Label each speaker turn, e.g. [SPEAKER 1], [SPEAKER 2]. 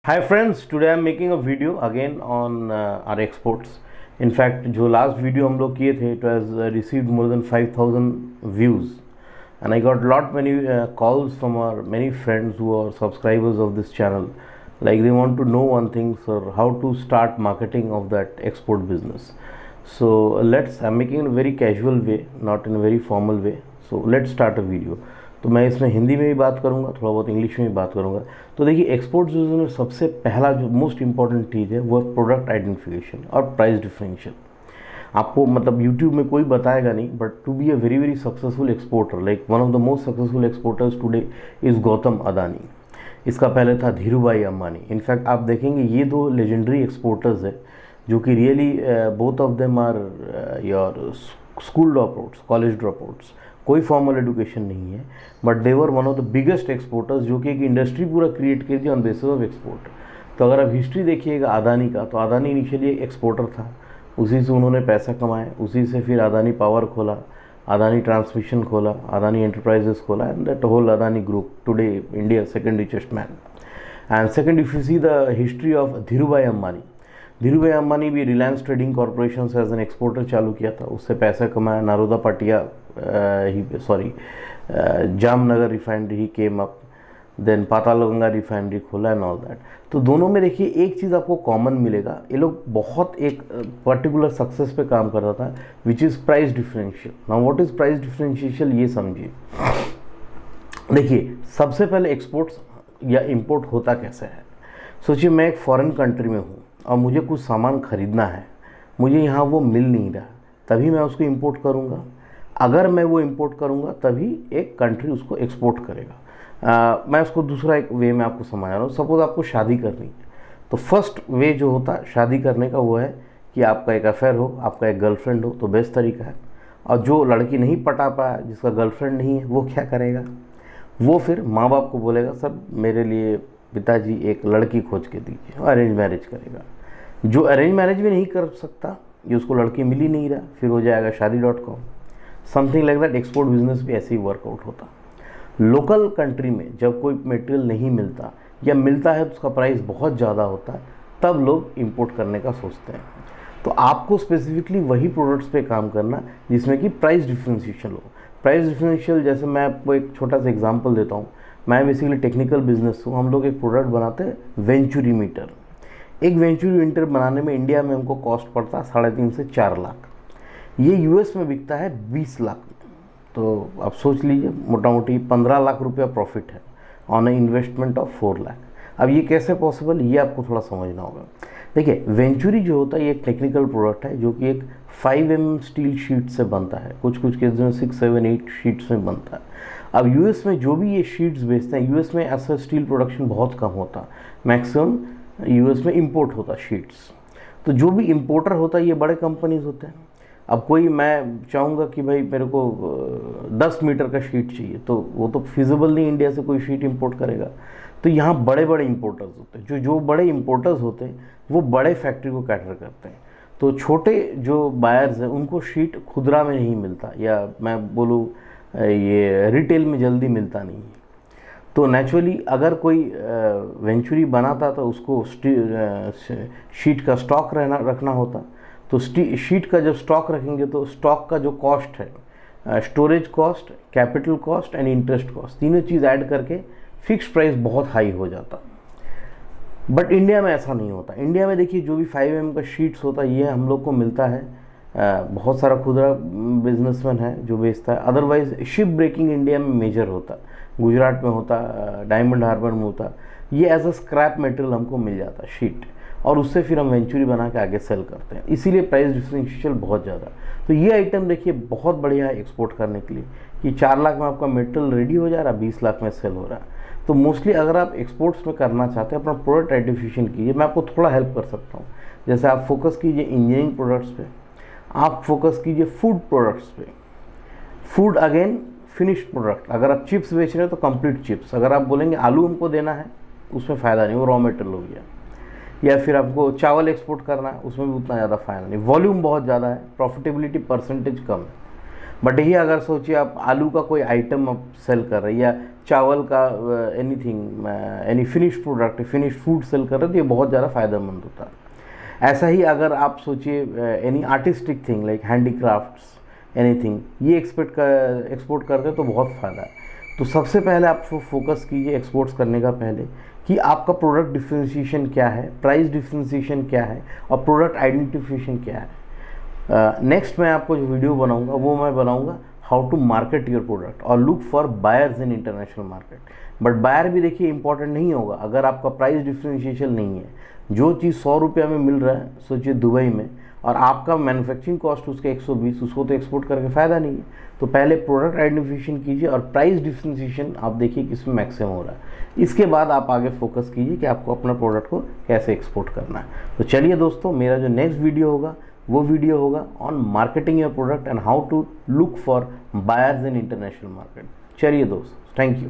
[SPEAKER 1] Hi friends, today I'm making a video again on our exports. In fact, जो last video हम लोग किए थे, it was received more than 5,000 views, and I got lot many calls from our many friends who are subscribers of this channel. Like they want to know one thing, sir, how to start marketing of that export business. So I'm making in a very casual way, not in a very formal way. So let's start a video. तो मैं इसमें हिंदी में भी बात करूंगा, थोड़ा बहुत English में भी बात करूंगा। तो देखिए, एक्सपोर्ट बिजनेस में सबसे पहला जो मोस्ट इंपॉर्टेंट चीज़ है वो है प्रोडक्ट आइडेंटिफिकेशन और प्राइस डिफरेंशियल। आपको मतलब यूट्यूब में कोई बताएगा नहीं, but to be a very very successful exporter, like one of the most successful exporters today is Gautam Adani. इसका पहले था धीरूभाई अंबानी। इनफैक्ट आप देखेंगे ये दो लेजेंडरी एक्सपोर्टर्स है जो कि really both of them are your school dropouts, college dropouts, कोई फॉर्मल एजुकेशन नहीं है, but they were one of the biggest exporters जो कि एक इंडस्ट्री पूरा क्रिएट कर दी ऑन बेसिस ऑफ एक्सपोर्ट। तो अगर आप हिस्ट्री देखिएगा अदानी का, तो अदानी इनिशियली एक एक्सपोर्टर था, उसी से उन्होंने पैसा कमाया, उसी से फिर अदानी पावर खोला, अदानी ट्रांसमिशन खोला, अदानी एंटरप्राइजेस खोला, and that whole Adani group today India second richest man. And second, if you see the history of Dhirubhai Ambani, Dhirubhai Ambani भी रिलायंस ट्रेडिंग कॉरपोरेशन से एज एन एक्सपोर्टर चालू किया था, उससे पैसा कमाया, नारोदा पाटिया जामनगर रिफाइनरी ही came up, then Patalganga refinery खोला एंड ऑल दैट। तो दोनों में देखिए एक चीज़ आपको कॉमन मिलेगा, ये लोग बहुत एक पर्टिकुलर सक्सेस पे काम कर रहा था, which is price differential. Now what is price differential, ये समझिए। देखिए, सबसे पहले एक्सपोर्ट्स या इंपोर्ट होता कैसे है। सोचिए मैं एक फॉरेन कंट्री में हूँ और मुझे कुछ सामान खरीदना है, मुझे यहाँ वो मिल नहीं रहा, तभी मैं उसको इंपोर्ट करूँगा। अगर मैं वो इंपोर्ट करूँगा तभी एक कंट्री उसको एक्सपोर्ट करेगा। मैं उसको दूसरा एक वे में आपको समझा रहा हूँ। सपोज़ आपको शादी करनी है, तो फर्स्ट वे जो होता है शादी करने का वो है कि आपका एक अफेयर हो, आपका एक गर्लफ्रेंड हो, तो बेस्ट तरीका है। और जो लड़की नहीं पटा पाया, जिसका गर्लफ्रेंड नहीं है, वो क्या करेगा, वो फिर माँ बाप को बोलेगा, सर मेरे लिए पिताजी एक लड़की खोज के दीजिए, अरेंज मैरिज करेगा। जो अरेंज मैरिज भी नहीं कर सकता, ये उसको लड़की मिल ही नहीं रहा, फिर हो जाएगा शादी.com, something like that. Export business भी ऐसे ही वर्कआउट होता। लोकल कंट्री में जब कोई मटेरियल नहीं मिलता या मिलता है तो उसका प्राइस बहुत ज़्यादा होता है, तब लोग इंपोर्ट करने का सोचते हैं। तो आपको स्पेसिफिकली वही प्रोडक्ट्स पे काम करना जिसमें कि प्राइस डिफरेंशिएशन हो। प्राइस डिफरेंशियल, जैसे मैं आपको एक छोटा सा एग्जांपल देता हूँ। मैं बेसिकली टेक्निकल बिजनेस हूँ, हम लोग एक प्रोडक्ट बनाते हैं वेंचुरी मीटर। एक वेंचुरी मीटर बनाने में इंडिया में हमको कॉस्ट पड़ता है 3.5 से 4 लाख। ये यूएस में बिकता है 20 लाख। तो आप सोच लीजिए, मोटा मोटी 15 लाख रुपया प्रॉफिट है on A investment of 4 lakh. अब ये कैसे पॉसिबल, ये आपको थोड़ा समझना होगा। देखिए, वेंचुरी जो होता है ये एक टेक्निकल प्रोडक्ट है जो कि एक 5mm स्टील शीट से बनता है, कुछ केस में 6, 7, 8 शीट्स में बनता है। अब यूएस में जो भी ये शीट्स बेचते हैं, यूएस में ऐसा स्टील प्रोडक्शन बहुत कम होता, मैक्सिमम यूएस में इंपोर्ट होता शीट्स। तो जो भी इंपोर्टर होता है ये बड़े कंपनीज होते हैं। अब कोई, मैं चाहूँगा कि भाई मेरे को 10 मीटर का शीट चाहिए, तो वो तो फिजिबल नहीं, इंडिया से कोई शीट इंपोर्ट करेगा। तो यहाँ बड़े बड़े इंपोर्टर्स होते हैं, जो बड़े इंपोर्टर्स होते हैं वो बड़े फैक्ट्री को कैटर करते हैं। तो छोटे जो बायर्स हैं उनको शीट खुदरा में नहीं मिलता, या मैं बोलूँ ये रिटेल में जल्दी मिलता नहीं है। तो नेचुरली अगर कोई वेंचुरी बनाता तो उसको शीट का स्टॉक रखना होता। तो शीट का जब स्टॉक रखेंगे तो स्टॉक का जो कॉस्ट है, storage cost, capital cost and interest cost, तीनों चीज़ ऐड करके फिक्स प्राइस बहुत हाई हो जाता। बट इंडिया में ऐसा नहीं होता। इंडिया में देखिए, जो भी 5mm का शीट्स होता है ये हम लोग को मिलता है। बहुत सारा खुदरा बिजनेसमैन है जो बेचता है। अदरवाइज शिप ब्रेकिंग इंडिया में मेजर होता, गुजरात में होता, डायमंड हार्बर में होता। ये एज अ स्क्रैप मटेरियल हमको मिल जाता शीट, और उससे फिर हम वेंचुरी बना के आगे सेल करते हैं। इसीलिए प्राइस डिफरेंशियल बहुत ज़्यादा। तो ये आइटम देखिए बहुत बढ़िया है एक्सपोर्ट करने के लिए, कि 4 लाख में आपका मटेरियल रेडी हो जा रहा है, 20 लाख में सेल हो रहा है। तो मोस्टली अगर आप एक्सपोर्ट्स में करना चाहते हैं, अपना प्रोडक्ट आइडेंटिफिकेशन कीजिए। मैं आपको थोड़ा हेल्प कर सकता हूँ। जैसे आप फोकस कीजिए इंजीनियरिंग प्रोडक्ट्स पे, आप फोकस कीजिए फूड प्रोडक्ट्स पे। Food again finished product. अगर आप चिप्स बेच रहे हैं तो कंप्लीट चिप्स। अगर आप बोलेंगे आलू हमको देना है, उसमें फ़ायदा नहीं, वो रॉ मटेरियल हो गया। या फिर आपको चावल एक्सपोर्ट करना है, उसमें भी उतना ज़्यादा फायदा नहीं, वॉल्यूम बहुत ज़्यादा है, प्रॉफिटेबिलिटी परसेंटेज कम है। बट यही अगर सोचिए आप आलू का कोई आइटम आप सेल कर रहे हैं, या चावल का anything, any finished product, finished food sale कर रहे हैं, तो ये बहुत ज़्यादा फ़ायदेमंद होता है। ऐसा ही अगर आप सोचिए any artistic thing like handicrafts, anything, ये एक्सपोर्ट करते हैं तो बहुत फ़ायदा है। तो सबसे पहले आप फोकस कीजिए एक्सपोर्ट्स करने का पहले कि आपका प्रोडक्ट डिफ्रेंशिएशन क्या है, प्राइस डिफ्रेंशिएशन क्या है और प्रोडक्ट आइडेंटिफिकेशन क्या है। नेक्स्ट मैं आपको जो वीडियो बनाऊंगा वो मैं बनाऊंगा how to market your product और look for buyers in international market. But buyer भी देखिए इंपॉर्टेंट नहीं होगा अगर आपका प्राइस डिफ्रेंशिएशन नहीं है। जो चीज़ 100 रुपये में मिल रहा है सोचिए दुबई में, और आपका मैन्युफैक्चरिंग कॉस्ट उसके 120, उसको तो एक्सपोर्ट करके फ़ायदा नहीं है। तो पहले प्रोडक्ट आइडेंटिफिकेशन कीजिए और प्राइस डिफ्रेंशिएशन आप देखिए किसमें मैक्सिमम हो रहा है। इसके बाद आप आगे फोकस कीजिए कि आपको अपना प्रोडक्ट को कैसे एक्सपोर्ट करना है। तो चलिए दोस्तों, मेरा जो नेक्स्ट वीडियो होगा वो वीडियो होगा on marketing your product and how to look for buyers in international market. चलिए दोस्त, थैंक यू।